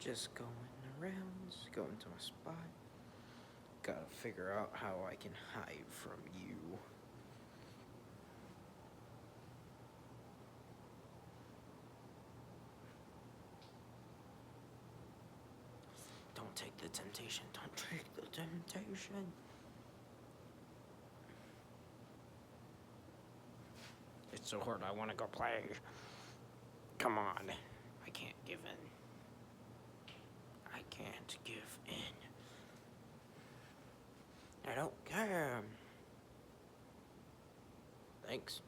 Just going around, going to my spot. Gotta figure out how I can hide from you. Don't take the temptation. Don't take the temptation. It's so hard. I want to go play. Come on. I can't give in. I can't give in. I don't care. Thanks.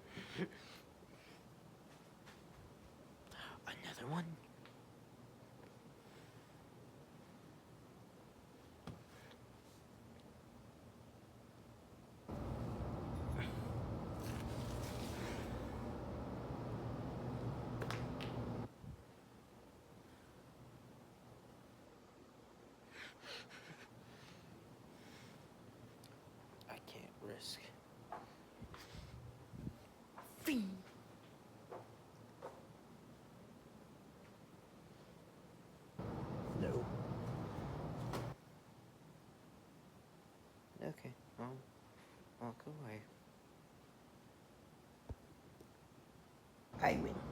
Another one? I can't risk. Fee. No. Okay, I'll walk away. I win.